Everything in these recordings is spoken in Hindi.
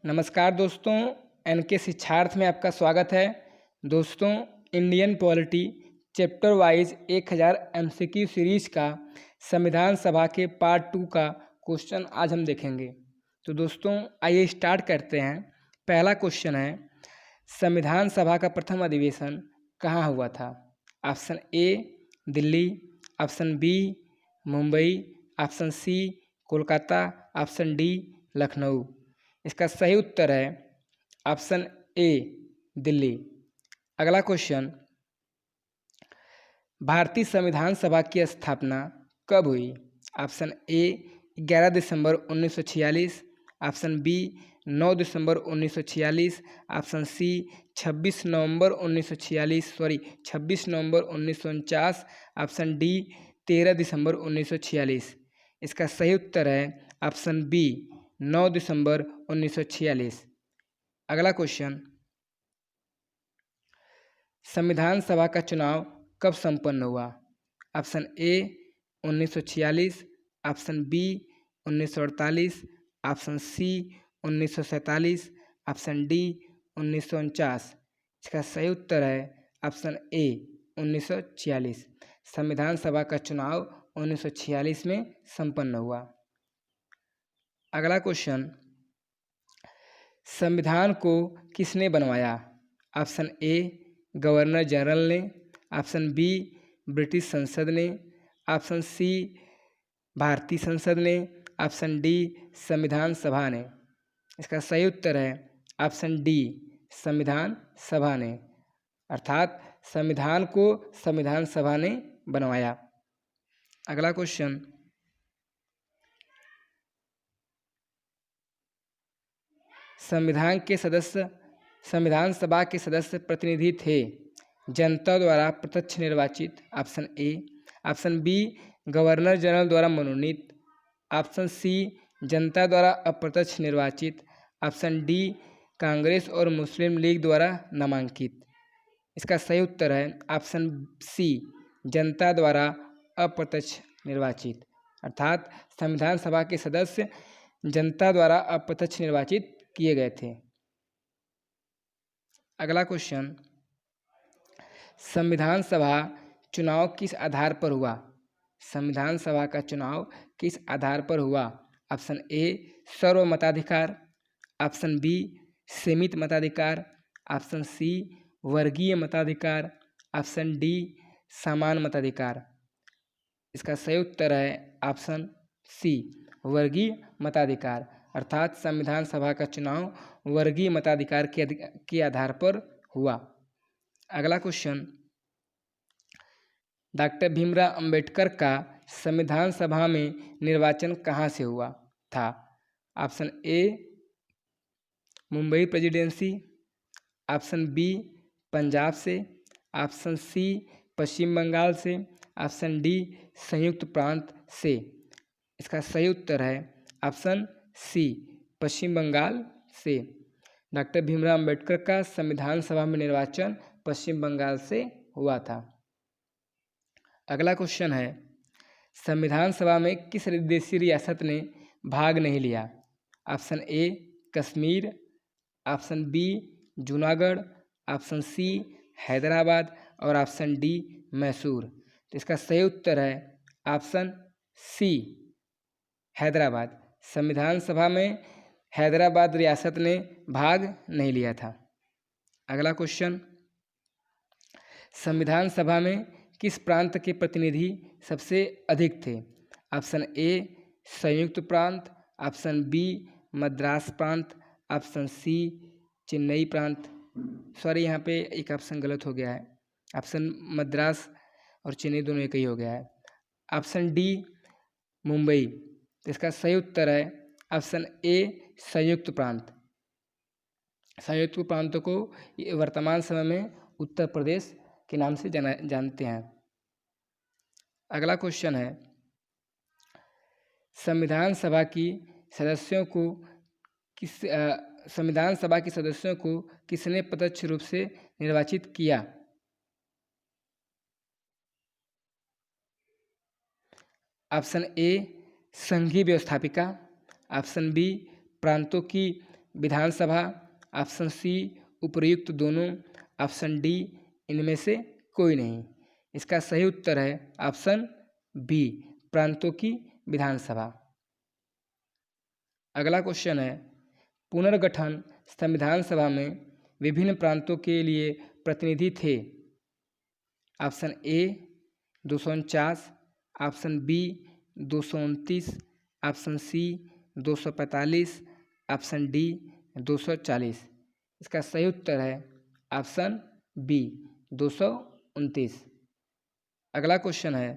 नमस्कार दोस्तों, एनके शिक्षार्थ में आपका स्वागत है। दोस्तों, Indian polity chapter wise 1000 MCQ series का संविधान सभा के पार्ट 2 का क्वेश्चन आज हम देखेंगे। तो दोस्तों आइए स्टार्ट करते हैं। पहला क्वेश्चन है, संविधान सभा का प्रथम अधिवेशन कहाँ हुआ था? Option A Delhi, option B Mumbai, option C Kolkata, option D Lucknow. इसका सही उत्तर है ऑप्शन ए दिल्ली। अगला क्वेश्चन, भारतीय संविधान सभा की स्थापना कब हुई? ऑप्शन ए 11 दिसंबर 1946, ऑप्शन बी 9 दिसंबर 1946, ऑप्शन सी 26 नवंबर 1949, ऑप्शन डी 13 दिसंबर 1946। इसका सही उत्तर है ऑप्शन बी 9 दिसंबर 1946। अगला क्वेश्चन, संविधान सभा का चुनाव कब संपन्न हुआ? Option A 1946, option B 1948, option C 1947, option D 1949। इसका सही उत्तर है ऑप्शन ए 1946। संविधान सभा का चुनाव 1946 में संपन्न हुआ। अगला क्वेश्चन, संविधान को किसने बनवाया? ऑप्शन ए गवर्नर जनरल ने, ऑप्शन बी ब्रिटिश संसद ने, ऑप्शन सी भारतीय संसद ने, ऑप्शन डी संविधान सभा ने। इसका सही उत्तर है ऑप्शन डी संविधान सभा ने, अर्थात संविधान को संविधान सभा ने बनवाया। अगला क्वेश्चन, संविधान सभा के सदस्य प्रतिनिधि थे जनता द्वारा प्रत्यक्ष निर्वाचित, option A, option B governor general द्वारा मनोनीत, ऑप्शन सी जनता द्वारा अप्रत्यक्ष निर्वाचित, ऑप्शन डी कांग्रेस और मुस्लिम लीग द्वारा नामांकित। इसका सही उत्तर है ऑप्शन सी जनता द्वारा अप्रत्यक्ष निर्वाचित, अर्थात संविधान सभा के सदस्य जनता द्वारा अप्रत्यक्ष निर्वाचित किए गए थे। अगला क्वेश्चन, संविधान सभा चुनाव किस आधार पर हुआ? संविधान सभा का चुनाव किस आधार पर हुआ? ऑप्शन ए सर्वमताधिकार, ऑप्शन बी सीमित मताधिकार, ऑप्शन सी वर्गीय मताधिकार, ऑप्शन डी समान मताधिकार। इसका सही उत्तर है ऑप्शन सी वर्गीय मताधिकार, अर्थात संविधान सभा का चुनाव वर्गीय मताधिकार के आधार पर हुआ। अगला क्वेश्चन, डॉक्टर भीमराव अंबेडकर का संविधान सभा में निर्वाचन कहाँ से हुआ था? Option A Mumbai presidency, option B Punjab से, ऑप्शन सी पश्चिम बंगाल से, ऑप्शन डी संयुक्त प्रांत से। इसका सही उत्तर है ऑप्शन सी पश्चिम बंगाल से। डॉक्टर भीमराव अंबेडकर का संविधान सभा में निर्वाचन पश्चिम बंगाल से हुआ था। अगला क्वेश्चन है, संविधान सभा में किस देशी रियासत ने भाग नहीं लिया? Option A Kashmir, option B Junagadh, option C Hyderabad और ऑप्शन डी मैसूर। तो इसका सही उत्तर है ऑप्शन सी हैदराबाद। संविधान सभा में हैदराबाद रियासत ने भाग नहीं लिया था। अगला क्वेश्चन, संविधान सभा में किस प्रांत के प्रतिनिधि सबसे अधिक थे? ऑप्शन ए संयुक्त प्रांत, ऑप्शन बी मद्रास प्रांत, ऑप्शन सी चेन्नई प्रांत। सॉरी, यहाँ पे एक ऑप्शन गलत हो गया है, ऑप्शन मद्रास और चेन्नई दोनों एक ही हो गया है। Option D Mumbai. तो इसका सही उत्तर है ऑप्शन ए संयुक्त प्रांत। संयुक्त प्रांतों को वर्तमान समय में उत्तर प्रदेश के नाम से जानते हैं। अगला क्वेश्चन है, संविधान सभा के सदस्यों को किसने प्रत्यक्ष रूप से निर्वाचित किया? ऑप्शन ए संघीय व्यवस्थापिका, ऑप्शन बी प्रांतों की विधानसभा, ऑप्शन सी उपर्युक्त दोनों, ऑप्शन डी इनमें से कोई नहीं। इसका सही उत्तर है ऑप्शन बी प्रांतों की विधानसभा। अगला क्वेश्चन है पुनर्गठन संविधान सभा में विभिन्न प्रांतों के लिए प्रतिनिधि थे। Option A 249, option B 229, option C 245, option D 240। इसका सही उत्तर है ऑप्शन बी 229। अगला क्वेश्चन है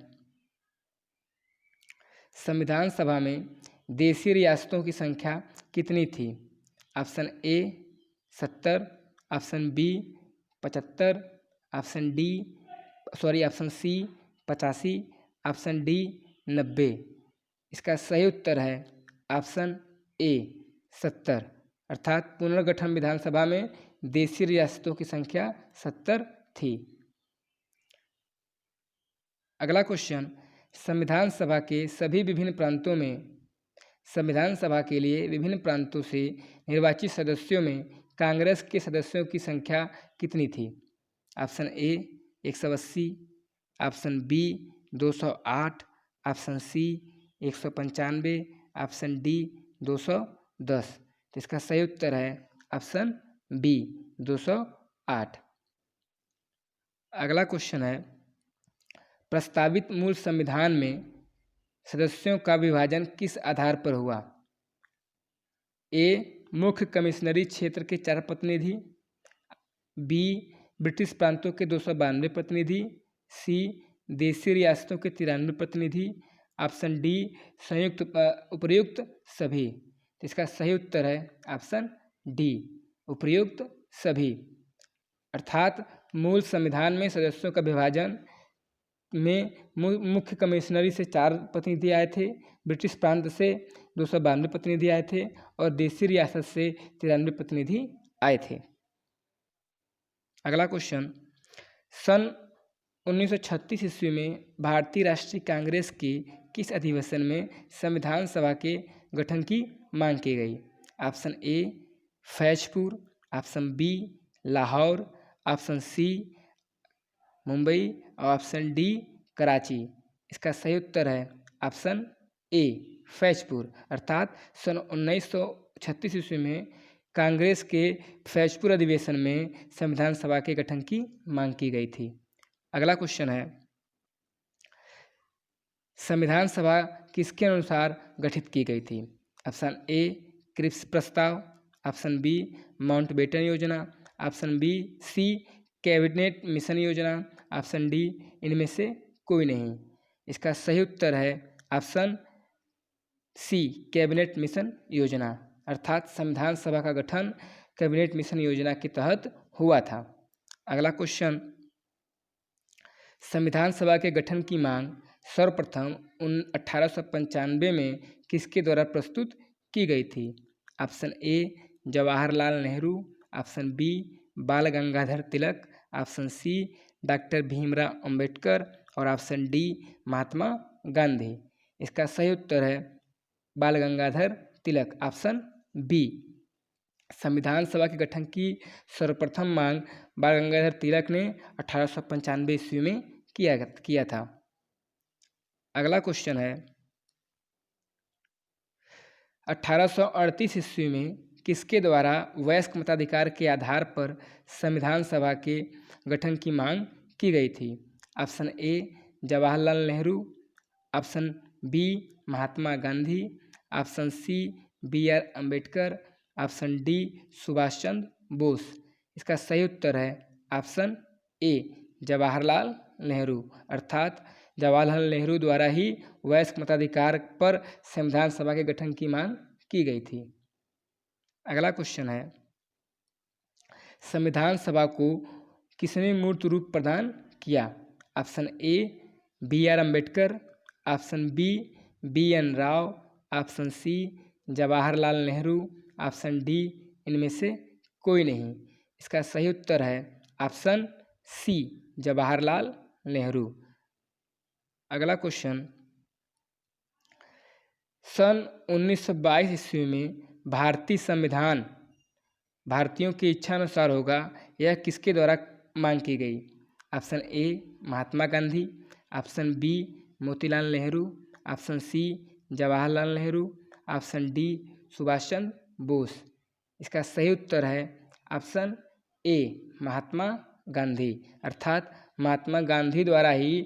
संविधान सभा में देशी रियासतों की संख्या कितनी थी। Option A 70, option B 75, option C 85, option D 90। इसका सही उत्तर है ऑप्शन ए 70, अर्थात पुनर्गठन विधानसभा में देशी रियासतों की संख्या 70 थी। अगला क्वेश्चन संविधान सभा के सभी विभिन्न प्रांतों में संविधान सभा के लिए विभिन्न प्रांतों से निर्वाचित सदस्यों में कांग्रेस के सदस्यों की संख्या कितनी थी। Option A 180, option B 208, option C 195, option D 210। तो इसका सही उत्तर है ऑप्शन बी 208। अगला क्वेश्चन है प्रस्तावित मूल संविधान में सदस्यों का विभाजन किस आधार पर हुआ। ए मुख्य कमिश्नरी क्षेत्र के 4 प्रतिनिधि, बी ब्रिटिश प्रांतों के 292 प्रतिनिधि, सी देशी रियासतों के 93 प्रतिनिधि, ऑप्शन डी संयुक्त उपर्युक्त सभी। तो इसका सही उत्तर है ऑप्शन डी उपर्युक्त सभी, अर्थात मूल संविधान में सदस्यों का विभाजन में मुख्य कमिश्नरी से 4 प्रतिनिधि आए थे, ब्रिटिश प्रांत से 292 प्रतिनिधि आए थे और देशी रियासत से 93 प्रतिनिधि आए थे। अगला क्वेश्चन सन 1936 ईस्वी में भारतीय राष्ट्रीय कांग्रेस के किस अधिवेशन में संविधान सभा के गठन की मांग की गई। Option A Faizpur, option B Lahore, option C Mumbai और ऑप्शन डी कराची। इसका सही उत्तर है ऑप्शन ए फैजपुर, अर्थात सन 1936 ईस्वी में कांग्रेस के फैजपुर अधिवेशन में संविधान सभा के गठन की मांग की गई थी। अगला क्वेश्चन है संविधान सभा किसके अनुसार गठित की गई थी। ऑप्शन ए क्रिप्स प्रस्ताव, ऑप्शन बी माउंटबेटन योजना, option B C cabinet mission योजना, ऑप्शन डी इनमें से कोई नहीं। इसका सही उत्तर है ऑप्शन सी कैबिनेट मिशन योजना, अर्थात संविधान सभा का गठन कैबिनेट मिशन योजना के तहत हुआ था। अगला क्वेश्चन संविधान सभा के गठन की मांग सर्वप्रथम 1895 में किसके द्वारा प्रस्तुत की गई थी। Option A Jawaharlal Nehru, option B Bal Gangadhar Tilak, option C doctor Bhimrao Ambedkar और ऑप्शन डी महात्मा गांधी। इसका सही उत्तर है बाल गंगाधर तिलक, ऑप्शन बी। संविधान सभा के गठन की सर्वप्रथम मांग बाल गंगाधर तिलक ने 1895 ईस्वी में किया था। अगला क्वेश्चन है 1838 ईस्वी में किसके द्वारा वयस्क मताधिकार के आधार पर संविधान सभा के गठन की मांग की गई थी। Option A Jawaharlal Nehru, option B Mahatma Gandhi, option C BR Ambedkar, option D Subhash Chandra Bose. इसका सही उत्तर है ऑप्शन ए जवाहरलाल नेहरू, अर्थात जवाहरलाल नेहरू द्वारा ही वयस्क मताधिकार पर संविधान सभा के गठन की मांग की गई थी। अगला क्वेश्चन है संविधान सभा को किसने मूर्त रूप प्रदान किया। Option A BR Ambedkar, option B BN Rao, option C Jawaharlal Nehru, option D इनमें से कोई नहीं। इसका सही उत्तर है ऑप्शन सी जवाहरलाल नेहरू। अगला क्वेश्चन सन 1922 ईस्वी में भारतीय संविधान भारतीयों की इच्छा अनुसार होगा, यह किसके द्वारा मांग की गई? Option A Mahatma Gandhi, option B Motilal Nehru, option C Jawaharlal Nehru, option D Subhash Chandra Bose. इसका सही उत्तर है ऑप्शन ए महात्मा गांधी। अर्थात महात्मा गांधी द्वारा ही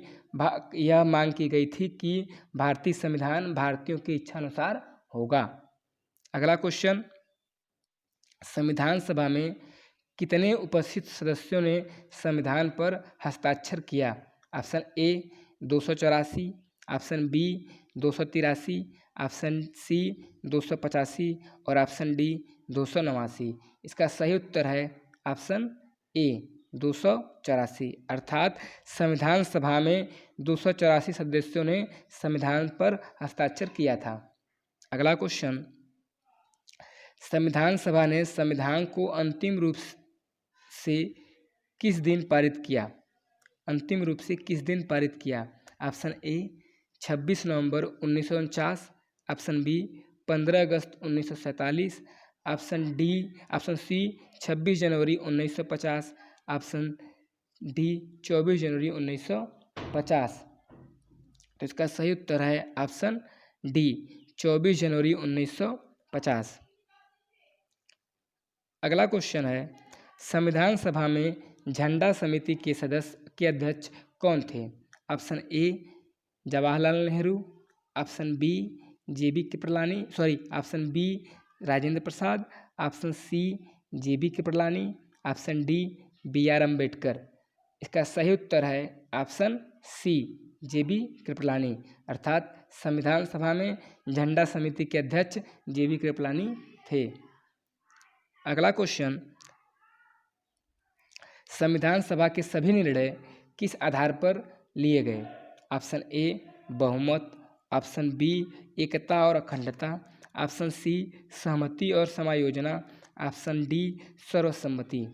यह मांग की गई थी कि भारतीय संविधान भारतीयों की इच्छा अनुसार होगा। अगला क्वेश्चन, संविधान सभा में कितने उपस्थित सदस्यों ने संविधान पर हस्ताक्षर किया? Option A 284, option B 283, option C 285 और ऑप्शन डी 289। इसका सही उत्तर है ऑप्शन ए 284। अर्थात संविधान सभा में 284 सदस्यों ने संविधान पर हस्ताक्षर किया था। अगला क्वेश्चन, संविधान सभा ने संविधान को अंतिम रूप से किस दिन पारित किया? अंतिम रूप से किस दिन पारित किया? ऑप्शन ए 26 नवंबर 1949, ऑप्शन बी 15 अगस्त 1947, ऑप्शन सी 26 जनवरी 1950, ऑप्शन डी 24 जनवरी 1950। तो इसका सही उत्तर है ऑप्शन डी 24 जनवरी 1950। अगला क्वेश्चन है, संविधान सभा में झंडा समिति के सदस्य के अध्यक्ष कौन थे? Option A Jawaharlal Nehru, option B JB Kripalani, option B Rajendra Prasad, option C JB Kripalani, option D B R Ambedkar. इसका सही उत्तर है ऑप्शन सी जेबी कृपलानी। अर्थात संविधान सभा में झंडा समिति के अध्यक्ष जेबी कृपलानी थे। अगला क्वेश्चन, संविधान सभा के सभी निर्णय किस आधार पर लिए गए? ऑप्शन ए बहुमत, ऑप्शन बी एकता और अखंडता, ऑप्शन सी सहमति और समायोजना, ऑप्शन डी सर्वसम्मति।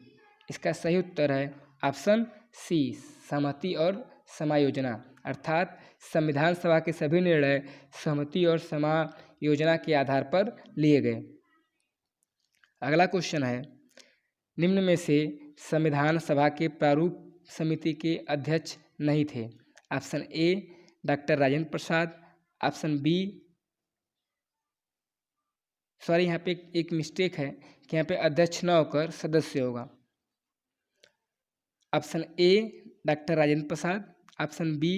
इसका सही उत्तर है ऑप्शन सी सहमति और समायोजना। अर्थात संविधान सभा के सभी निर्णय सहमति और समायोजना के आधार पर लिए गए। अगला क्वेश्चन है, निम्न में से संविधान सभा के प्रारूप समिति के अध्यक्ष नहीं थे? Option A doctor Rajendra Prasad, option B यहाँ पे एक मिस्टेक है कि यहाँ पे अध्यक्ष न होकर सदस्य होगा। Option A doctor Rajendra Prasad, option B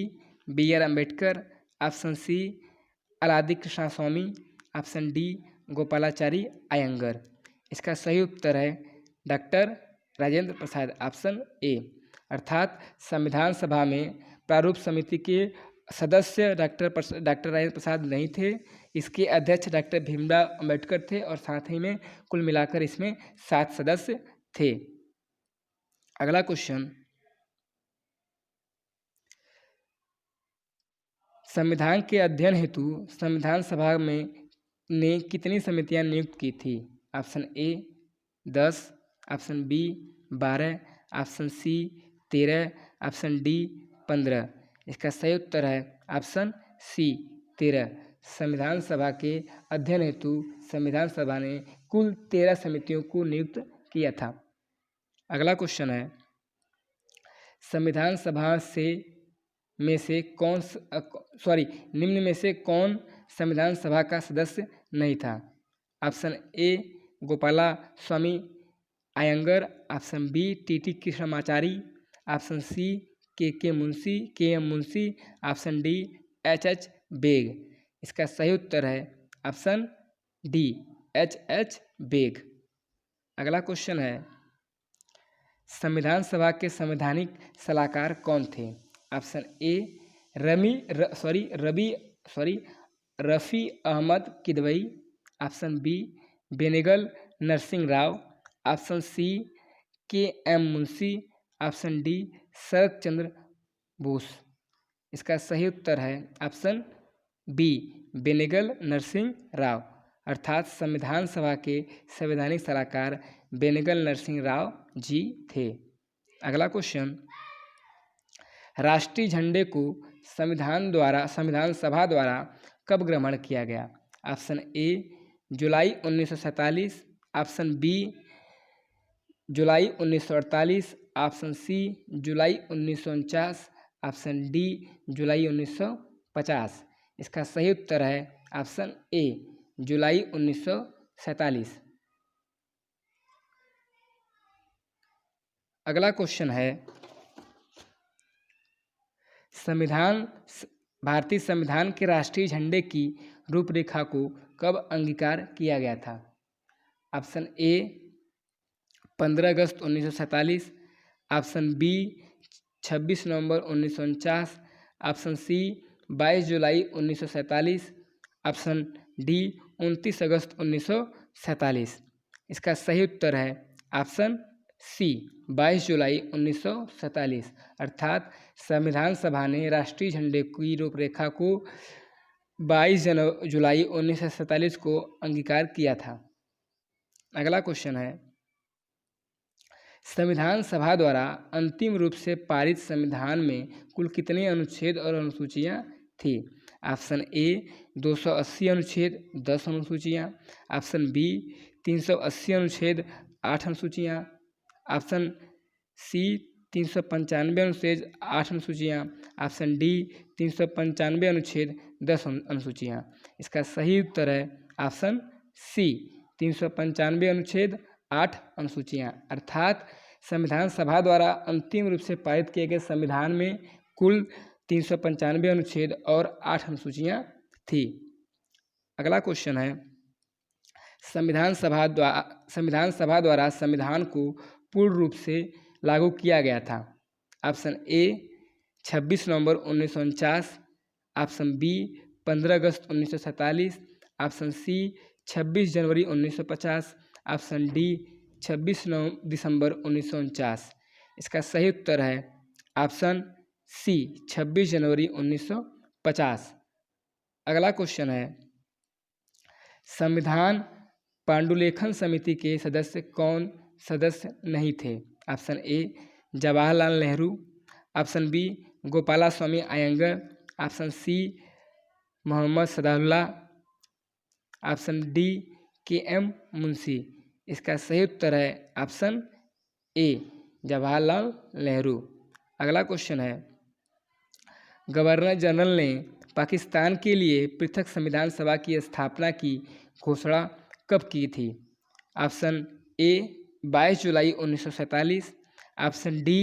B R Ambedkar, option C Alladi Krishna Swami, option D Gopalachari Ayyangar. इसका सही उत्तर है doctor Rajendra Prasad, option A. अर्थात संविधान सभा में प्रारूप समिति के सदस्य डॉक्टर राजेंद्र प्रसाद नहीं थे। इसके अध्यक्ष डॉक्टर भीमराव अम्बेडकर थे और साथ ही में कुल मिलाकर इसमें 7 सदस्य थे। अगला क्वेश्चन, संविधान के अध्ययन हेतु संविधान सभा में ने कितनी समितियां नियुक्त की थी? Option A 10, option B 12, option C 13, option D 15। इसका सही उत्तर है ऑप्शन सी 13। संविधान सभा के अध्ययन हेतु संविधान सभा ने कुल 13 समितियों को नियुक्त किया था। अगला क्वेश्चन है, संविधान सभा निम्न में से कौन संविधान सभा का सदस्य नहीं था? Option A Gopalaswami Ayyangar, option B T Krishnamachari, option C K M Munshi, option D H Beg. इसका सही उत्तर है ऑप्शन डी एच बेग। अगला क्वेश्चन है, संविधान सभा के संवैधानिक सलाहकार कौन थे? Option A Rafi Ahmed Kidwai, option B Benegal Narsing Rau, option C K M Munshi, option D Sharat Chandra Bose. इसका सही उत्तर है ऑप्शन बी बेनेगल नरसिंह राव। अर्थात संविधान सभा के संवैधानिक सलाहकार बेनेगल नरसिंह राव जी थे। अगला क्वेश्चन, राष्ट्रीय झंडे को संविधान सभा द्वारा कब ग्रहण किया गया? ऑप्शन ए जुलाई 1947, ऑप्शन बी जुलाई 1948, ऑप्शन सी जुलाई 1949, ऑप्शन डी जुलाई 1950। इसका सही उत्तर है ऑप्शन ए जुलाई 1947। अगला क्वेश्चन है भारतीय संविधान के राष्ट्रीय झंडे की रूपरेखा को कब अंगीकार किया गया था? ऑप्शन ए 15 अगस्त 1947, ऑप्शन बी 26 नवंबर 1949, ऑप्शन सी 22 जुलाई 1947, ऑप्शन डी 29 अगस्त 1947। इसका सही उत्तर है ऑप्शन सी 22 जुलाई 1947। अर्थात संविधान सभा ने राष्ट्रीय झंडे की रूपरेखा को 22 जुलाई 1947 को अंगीकार किया था। अगला क्वेश्चन है संविधान सभा द्वारा अंतिम रूप से पारित संविधान में कुल कितने अनुच्छेद और अनुसूचियां थी? ऑप्शन ए 280 अनुच्छेद 10 अनुसूचियां, ऑप्शन बी 380 अनुच्छेद 8 अनुसूचियां, ऑप्शन सी 395 अनुच्छेद 8 अनुसूचियां, ऑप्शन डी 395 अनुच्छेद 10 अनुसूचियां। इसका सही उत्तर है ऑप्शन सी 395 अनुच्छेद 8 अनुसूचियां। अर्थात संविधान सभा द्वारा अंतिम रूप से पारित किए गए संविधान में कुल 395 अनुच्छेद और 8 अनुसूचियां थी। अगला क्वेश्चन है संविधान सभा द्वारा संविधान को पूर्ण रूप से लागू किया गया था। ऑप्शन ए 26 नवंबर 1949, ऑप्शन बी 15 अगस्त 1947, ऑप्शन सी 26 जनवरी 1950, ऑप्शन डी 26 दिसंबर 1949। इसका सही उत्तर है ऑप्शन सी 26 जनवरी 1950। अगला क्वेश्चन है संविधान पांडुलेखन समिति के सदस्य कौन सदस्य नहीं थे? Option A Jawaharlal Nehru, option B Gopalaswami Ayyangar, option C Mohammad Saadulla, option D K M. Munshi. इसका सही उत्तर है ऑप्शन ए जवाहरलाल नेहरू। अगला क्वेश्चन है गवर्नर जनरल ने पाकिस्तान के लिए पृथक संविधान सभा की स्थापना की घोषणा कब की थी? ऑप्शन ए 22 जुलाई 1947, ऑप्शन डी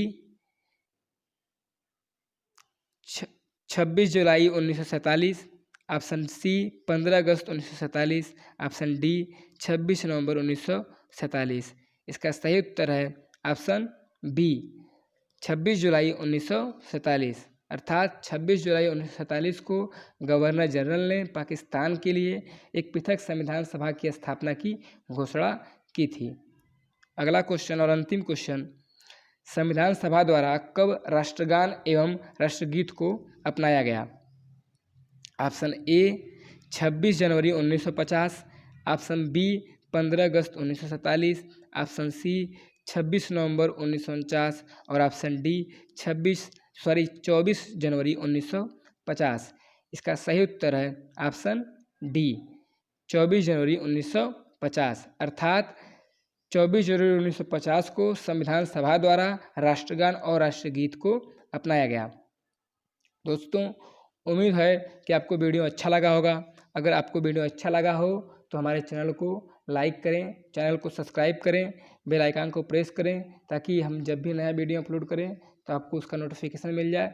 26 जुलाई 1947, ऑप्शन सी 15 अगस्त 1947, ऑप्शन डी 26 नवंबर 1947। इसका सही उत्तर है ऑप्शन बी 26 जुलाई 1947। अर्थात 26 जुलाई 1947 को गवर्नर जनरल ने पाकिस्तान के लिए एक पृथक संविधान सभा की स्थापना की घोषणा की थी। अगला क्वेश्चन और अंतिम क्वेश्चन संविधान सभा द्वारा कब राष्ट्रगान एवं राष्ट्रगीत को अपनाया गया? ऑप्शन ए 26 जनवरी 1950, ऑप्शन बी 15 अगस्त 1947, ऑप्शन सी 26 नवंबर 1949 और ऑप्शन डी 24 जनवरी 1950। इसका सही उत्तर है ऑप्शन डी 24 जनवरी 1950। अर्थात 24 जनवरी 1950 को संविधान सभा द्वारा राष्ट्रगान और राष्ट्रगीत को अपनाया गया। दोस्तों उम्मीद है कि आपको वीडियो अच्छा लगा होगा। अगर आपको वीडियो अच्छा लगा हो तो हमारे चैनल को लाइक करें, चैनल को सब्सक्राइब करें, बेल आइकन को प्रेस करें ताकि हम जब भी नया वीडियो अपलोड करें तो आपको उसका नोटिफिकेशन मिल जाए।